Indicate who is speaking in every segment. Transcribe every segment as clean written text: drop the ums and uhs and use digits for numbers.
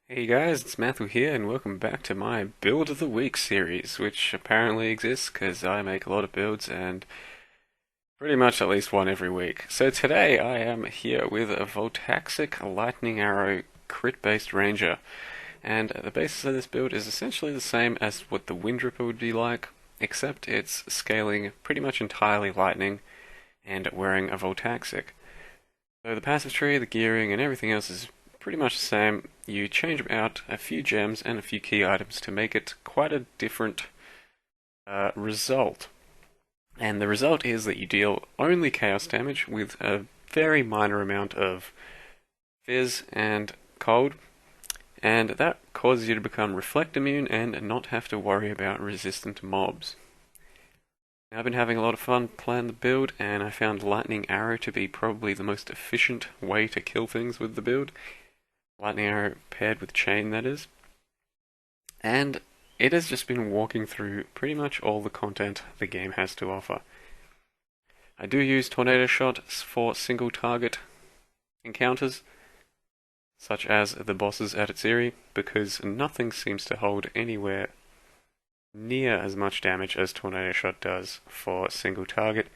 Speaker 1: Hey guys, it's Matthew here, and welcome back to my Build of the Week series, which apparently exists because I make a lot of builds and pretty much at least one every week. So today I am here with a Voltaxic Lightning Arrow crit-based Ranger, and the basis of this build is essentially the same as what the Wind Ripper would be like, except it's scaling pretty much entirely Lightning and wearing a Voltaxic. So the passive tree, the gearing, and everything else is pretty much the same. You change out a few gems and a few key items to make it quite a different result. And the result is that you deal only chaos damage with a very minor amount of fizz and cold, and that causes you to become reflect immune and not have to worry about resistant mobs. Now, I've been having a lot of fun playing the build, and I found Lightning Arrow to be probably the most efficient way to kill things with the build. Lightning Arrow paired with Chain, that is. And it has just been walking through pretty much all the content the game has to offer. I do use Tornado Shot for single target encounters, such as the bosses at Atziri, because nothing seems to hold anywhere near as much damage as Tornado Shot does for single target,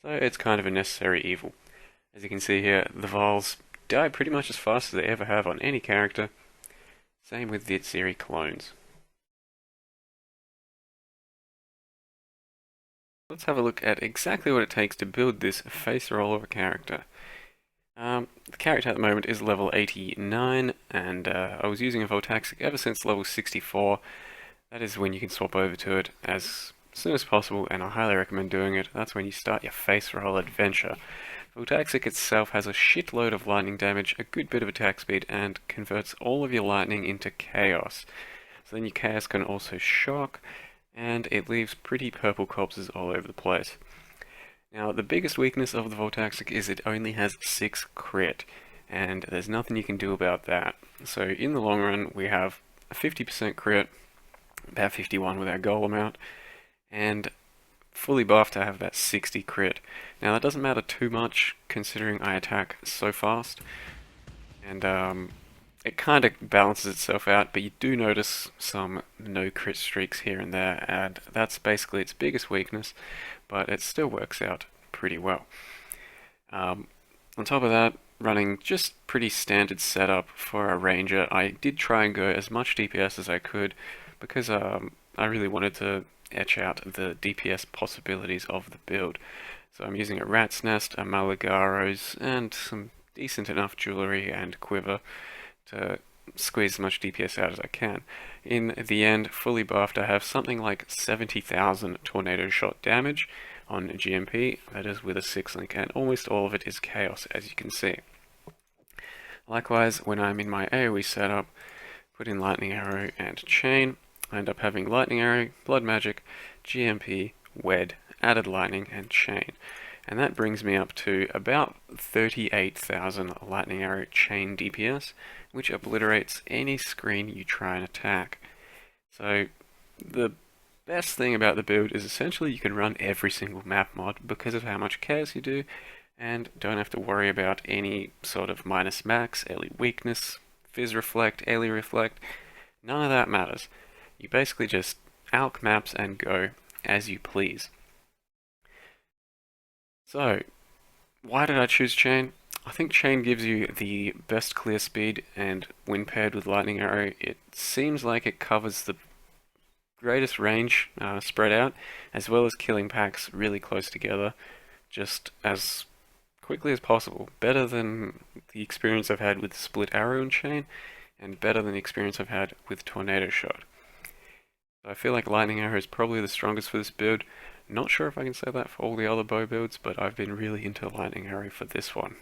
Speaker 1: so it's kind of a necessary evil. As you can see here, the Vals die pretty much as fast as they ever have on any character. Same with the Atziri clones. Let's have a look at exactly what it takes to build this face roll of a character. The character at the moment is level 89, and I was using a Voltaxic ever since level 64. That is when you can swap over to it as soon as possible, and I highly recommend doing it. That's when you start your face roll adventure. Voltaxic itself has a shitload of lightning damage, a good bit of attack speed, and converts all of your lightning into chaos. So then your chaos can also shock, and it leaves pretty purple corpses all over the place. Now, the biggest weakness of the Voltaxic is it only has 6 crit, and there's nothing you can do about that. So in the long run, we have a 50% crit, about 51 with our goal amount, and fully buffed I have about 60 crit. Now that doesn't matter too much considering I attack so fast, and it kind of balances itself out, but you do notice some no crit streaks here and there, and that's basically its biggest weakness, but it still works out pretty well. On top of that, running just pretty standard setup for a ranger, I did try and go as much DPS as I could because I really wanted to etch out the DPS possibilities of the build. So I'm using a Rat's Nest, a Malagaros, and some decent enough jewelry and quiver to squeeze as much DPS out as I can. In the end, fully buffed, I have something like 70,000 tornado shot damage on GMP, that is with a 6 link, and almost all of it is chaos, as you can see. Likewise, when I'm in my AoE setup, put in Lightning Arrow and Chain, I end up having Lightning Arrow, Blood Magic, GMP, Wed, added Lightning, and Chain. And that brings me up to about 38,000 Lightning Arrow Chain DPS, which obliterates any screen you try and attack. So the best thing about the build is essentially you can run every single map mod because of how much chaos you do, and don't have to worry about any sort of minus max, early weakness, fizz reflect, early reflect. None of that matters. You basically just alch maps and go as you please. So, why did I choose Chain? I think Chain gives you the best clear speed, and when paired with Lightning Arrow, it seems like it covers the greatest range spread out, as well as killing packs really close together, just as quickly as possible. Better than the experience I've had with Split Arrow and Chain, and better than the experience I've had with Tornado Shot. I feel like Lightning Arrow is probably the strongest for this build. Not sure if I can say that for all the other bow builds, but I've been really into Lightning Arrow for this one.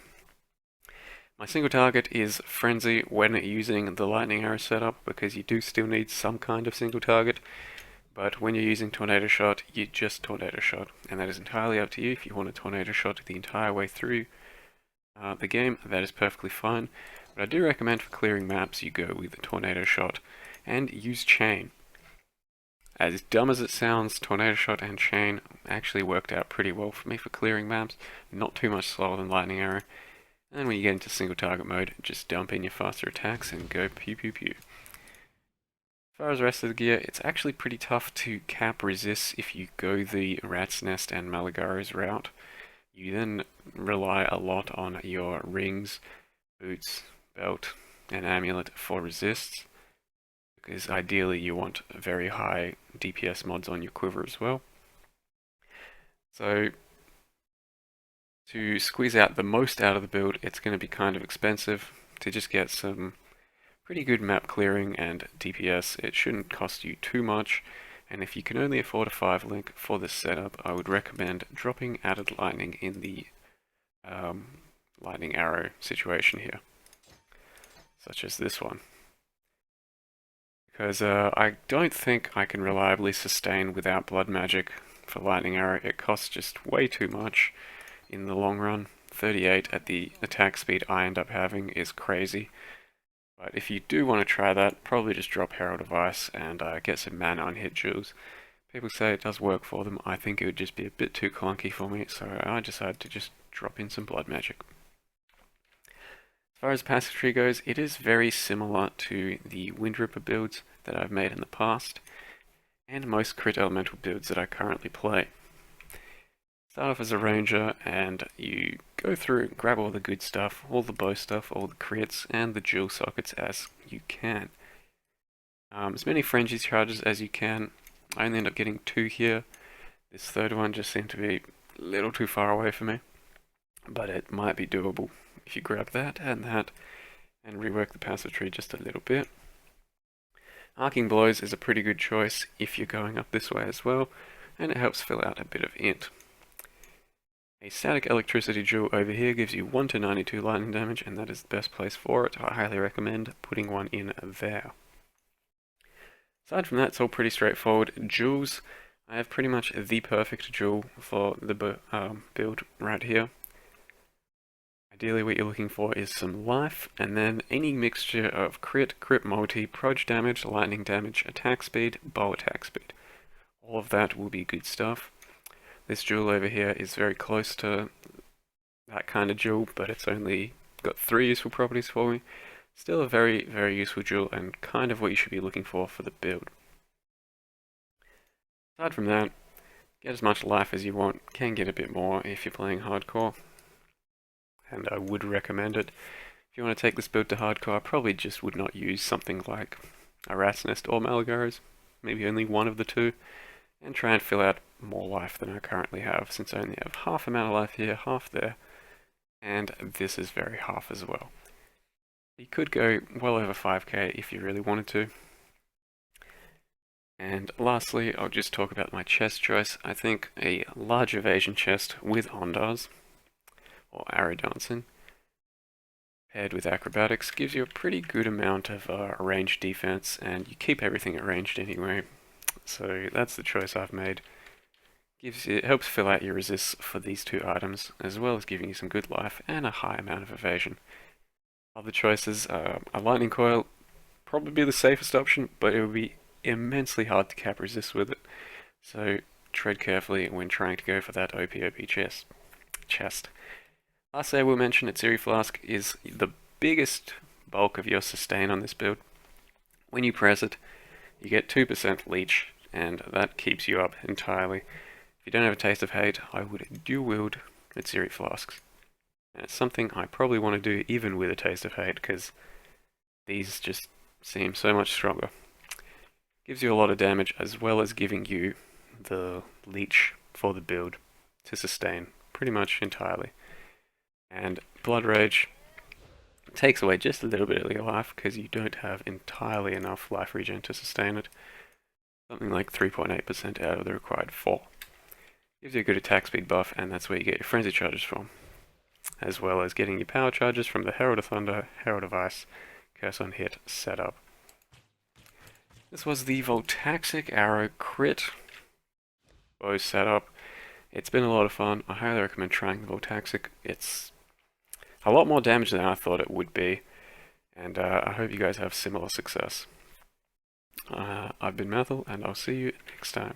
Speaker 1: My single target is Frenzy when using the Lightning Arrow setup, because you do still need some kind of single target, but when you're using Tornado Shot, you just Tornado Shot, and that is entirely up to you. If you want to Tornado Shot the entire way through the game, that is perfectly fine, but I do recommend for clearing maps you go with the Tornado Shot and use Chain. As dumb as it sounds, Tornado Shot and Chain actually worked out pretty well for me for clearing maps. Not too much slower than Lightning Arrow. And when you get into single target mode, just dump in your faster attacks and go pew pew pew. As far as the rest of the gear, it's actually pretty tough to cap resists if you go the Rat's Nest and Malagaro's route. You then rely a lot on your rings, boots, belt, and amulet for resists, because ideally you want very high DPS mods on your quiver as well. So to squeeze out the most out of the build, it's going to be kind of expensive. To just get some pretty good map clearing and DPS, it shouldn't cost you too much, and if you can only afford a 5 link for this setup, I would recommend dropping added lightning in the lightning arrow situation here, such as this one. Because I don't think I can reliably sustain without blood magic for lightning arrow. It costs just way too much in the long run. 38 at the attack speed I end up having is crazy. But if you do want to try that, probably just drop Herald of Ice and get some mana on hit jewels. People say it does work for them. I think it would just be a bit too clunky for me, so I decided to just drop in some blood magic. As far as passive tree goes, it is very similar to the Wind Ripper builds that I've made in the past, and most crit elemental builds that I currently play. Start off as a ranger, and you go through and grab all the good stuff, all the bow stuff, all the crits, and the jewel sockets as you can. As many frenzy charges as you can. I only end up getting 2 here. This third one just seemed to be a little too far away for me, but it might be doable if you grab that, and rework the passive tree just a little bit. Arcing Blows is a pretty good choice if you're going up this way as well, and it helps fill out a bit of int. A static electricity jewel over here gives you 1 to 92 lightning damage, and that is the best place for it. I highly recommend putting one in there. Aside from that, it's all pretty straightforward. Jewels, I have pretty much the perfect jewel for the build right here. Ideally what you're looking for is some life, and then any mixture of crit multi, proj damage, lightning damage, attack speed, bow attack speed. All of that will be good stuff. This jewel over here is very close to that kind of jewel, but it's only got 3 useful properties for me. Still a very, very useful jewel, and kind of what you should be looking for the build. Aside from that, get as much life as you want. Can get a bit more if you're playing hardcore, and I would recommend it. If you want to take this build to hardcore, I probably just would not use something like a Rat's Nest or Malagaro's, maybe only one of the two, and try and fill out more life than I currently have, since I only have half amount of life here, half there, and this is very half as well. You could go well over 5k if you really wanted to. And lastly, I'll just talk about my chest choice. I think a large evasion chest with Ondars, or arrow dancing, paired with acrobatics, gives you a pretty good amount of ranged defense, and you keep everything at ranged anyway. So that's the choice I've made. It helps fill out your resists for these 2 items, as well as giving you some good life and a high amount of evasion. Other choices, a lightning coil, probably the safest option, but it would be immensely hard to cap resist with it. So tread carefully when trying to go for that OP chest. Lastly, I will mention Atziri Flask is the biggest bulk of your sustain on this build. When you press it, you get 2% leech, and that keeps you up entirely. If you don't have a Taste of Hate, I would dual wield Atziri Flasks. And it's something I probably want to do even with a Taste of Hate, because these just seem so much stronger. Gives you a lot of damage, as well as giving you the leech for the build to sustain pretty much entirely. And Blood Rage takes away just a little bit of your life, because you don't have entirely enough life regen to sustain it. Something like 3.8% out of the required 4. Gives you a good attack speed buff, and that's where you get your frenzy charges from, as well as getting your power charges from the Herald of Thunder, Herald of Ice, Curse on Hit setup. This was the Voltaxic Arrow Crit bow setup. It's been a lot of fun. I highly recommend trying the Voltaxic. It's a lot more damage than I thought it would be, and I hope you guys have similar success. I've been Mathel, and I'll see you next time.